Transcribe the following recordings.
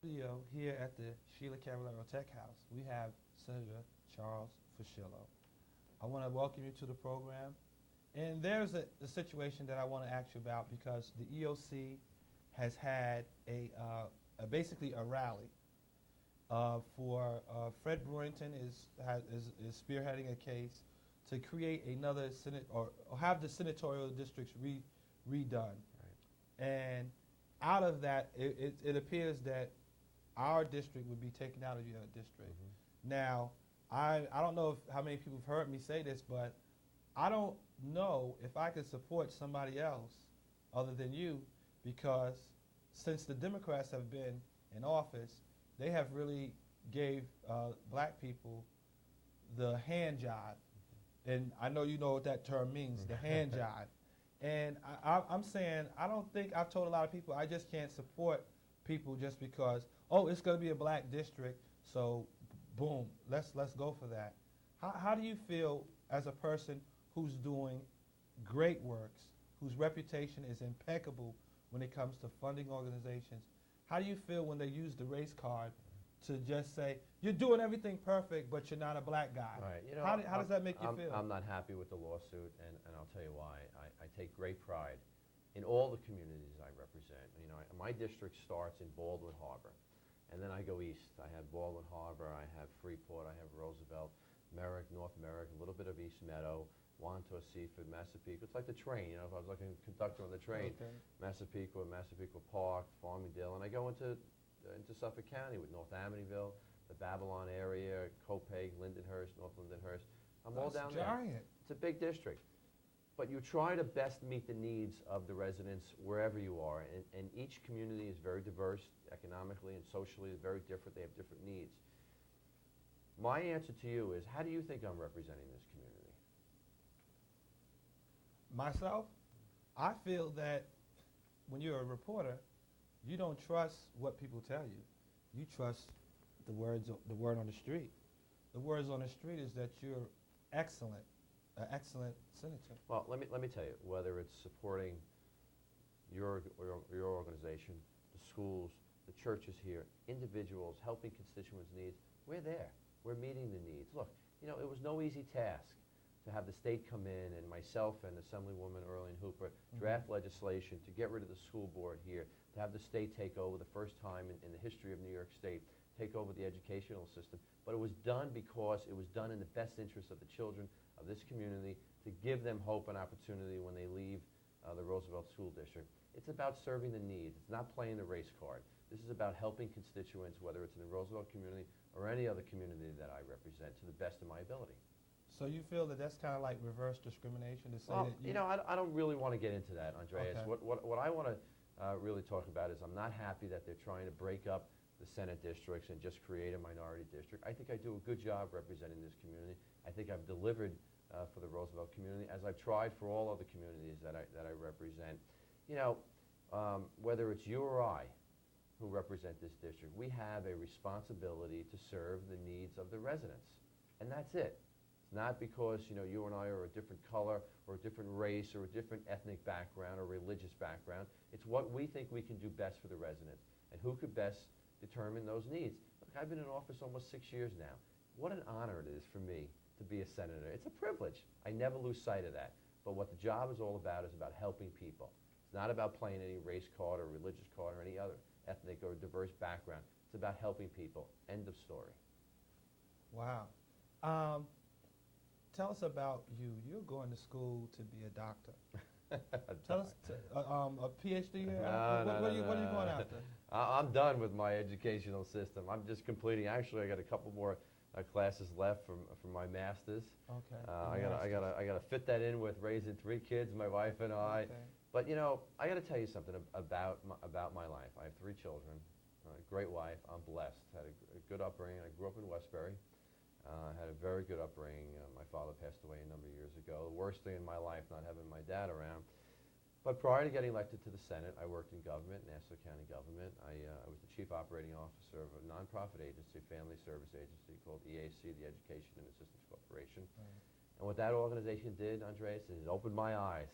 Studio here at the Sheila Cavallaro Tech House, we have Senator Charles Fushillo. I want to welcome you to the program. And there's a situation that I want to ask you about because the EOC has had basically a rally for Fred Brewington is spearheading a case to create another Senate or have the senatorial districts redone. Right. And out of that, it appears that our district would be taken out of your district. Mm-hmm. Now, I don't know how many people have heard me say this, but I don't know if I could support somebody else other than you, because since the Democrats have been in office, they have really gave black people the hand jive. And I know you know what that term means, the hand jive. And I'm saying, I've told a lot of people, I just can't support people just because, oh, it's going to be a black district, so boom, let's go for that. How do you feel as a person who's doing great works, whose reputation is impeccable when it comes to funding organizations? How do you feel when they use the race card to just say, you're doing everything perfect, but you're not a black guy? Right. You know, how does that make you feel? I'm not happy with the lawsuit, and I'll tell you why. I take great pride in all the communities I represent. You know, my district starts in Baldwin Harbor, and then I go east. I have Baldwin Harbor, I have Freeport, I have Roosevelt, Merrick, North Merrick, a little bit of East Meadow, Wantagh, Seaford, Massapequa. It's like the train, you know, if I was like a conductor on the train. Okay. Massapequa Park, Farmingdale, and I go into Suffolk County with North Amityville, the Babylon area, Copiague, Lindenhurst, North Lindenhurst. I'm all down giant. there. It's a big district. But you try to best meet the needs of the residents wherever you are, and each community is very diverse economically and socially, very different. They have different needs. My answer to you is, how do you think I'm representing this community? Myself, I feel that when you're a reporter, you don't trust what people tell you. You trust the word on the street. The words on the street is that you're excellent, an excellent senator. Well, let me tell you, whether it's supporting your organization, the schools, the churches here, individuals, helping constituents' needs, we're there. We're meeting the needs. Look, you know, it was no easy task to have the state come in and myself and Assemblywoman Earlene Hooper draft legislation to get rid of the school board here, to have the state take over the first time in the history of New York State, take over the educational system. But it was done because it was done in the best interest of the children of this community, to give them hope and opportunity when they leave the Roosevelt School District. It's about serving the needs. It's not playing the race card. This is about helping constituents, whether it's in the Roosevelt community or any other community that I represent, to the best of my ability. So you feel that that's kind of like reverse discrimination to say Well, that you know, I don't really want to get into that, Andreas. Okay. What I want to really talk about is I'm not happy that they're trying to break up the Senate districts and just create a minority district. I think I do a good job representing this community. I think I've delivered for the Roosevelt community, as I've tried for all other communities that I represent. You know, whether it's you or I who represent this district, we have a responsibility to serve the needs of the residents, and that's it. It's not because, you know, you and I are a different color or a different race or a different ethnic background or religious background. It's what we think we can do best for the residents and who could best determine those needs. Look, I've been in office almost 6 years now. What an honor it is for me to be a senator. It's a privilege. I never lose sight of that. But what the job is all about is about helping people. It's not about playing any race card or religious card or any other ethnic or diverse background. It's about helping people. End of story. Wow. Tell us about you. You're going to school to be a doctor. Tell us, a PhD here? What are you going after? I'm done with my educational system. I'm just completing. Actually, I got a couple more classes left from my master's. Okay. I gotta fit that in with raising 3 kids, my wife and I. Okay. But you know, I got to tell you something about my life. I have 3 children, a great wife. I'm blessed. Had a good upbringing. I grew up in Westbury. Had a very good upbringing. My father passed away a number of years ago. The worst thing in my life, not having my dad around. But prior to getting elected to the Senate, I worked in government, Nassau County government. I was the chief operating officer of a nonprofit agency, family service agency called EAC, the Education and Assistance Corporation. Right. And what that organization did, Andreas, is it opened my eyes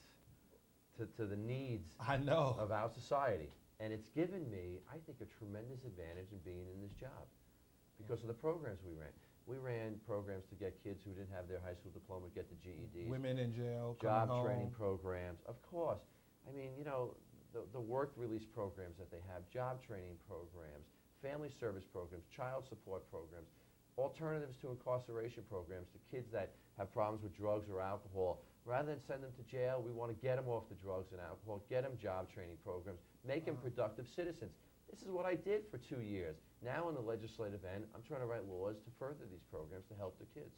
to the needs I know. of our society. And it's given me, I think, a tremendous advantage in being in this job because of the programs we ran. We ran programs to get kids who didn't have their high school diploma get the GEDs. Women in jail, Job coming training home. programs, of course. I mean, you know, the work release programs that they have, job training programs, family service programs, child support programs, alternatives to incarceration programs to kids that have problems with drugs or alcohol. Rather than send them to jail, we want to get them off the drugs and alcohol, get them job training programs, make them productive citizens. This is what I did for 2 years. Now on the legislative end, I'm trying to write laws to further these programs to help the kids.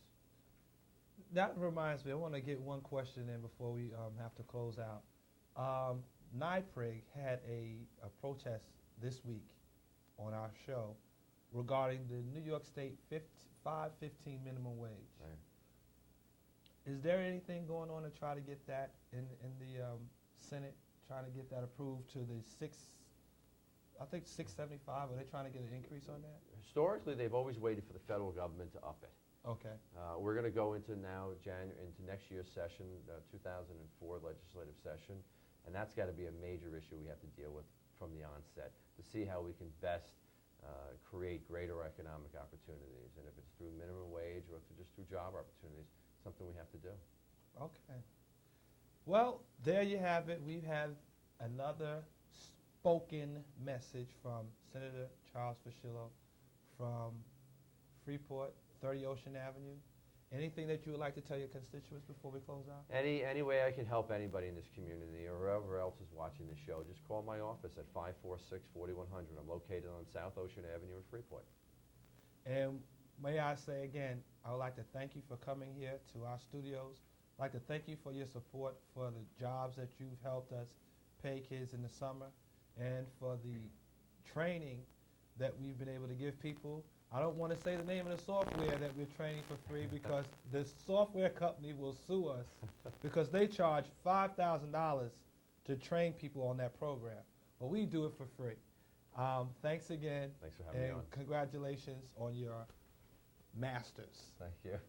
That reminds me, I want to get one question in before we have to close out. NYPRIG had a protest this week on our show regarding the New York State $5.15 minimum wage. Right. Is there anything going on to try to get that in the Senate, trying to get that approved to the I think 675? Are they trying to get an increase on that? Historically, they've always waited for the federal government to up it. Okay. We're going to go into into next year's session, 2004 legislative session, and that's got to be a major issue we have to deal with from the onset to see how we can best create greater economic opportunities. And if it's through minimum wage or if it's just through job opportunities, something we have to do. Okay. Well, there you have it. We have another spoken message from Senator Charles Fushillo from Freeport, 30 Ocean Avenue. Anything that you would like to tell your constituents before we close out? Any way I can help anybody in this community or whoever else is watching this show, just call my office at 546-4100. I'm located on South Ocean Avenue in Freeport. And may I say again, I would like to thank you for coming here to our studios. I'd like to thank you for your support for the jobs that you've helped us pay kids in the summer and for the training that we've been able to give people. I don't want to say the name of the software that we're training for free because the software company will sue us because they charge $5,000 to train people on that program. But we do it for free. Thanks again. Thanks for having me on. And congratulations on your masters. Thank you.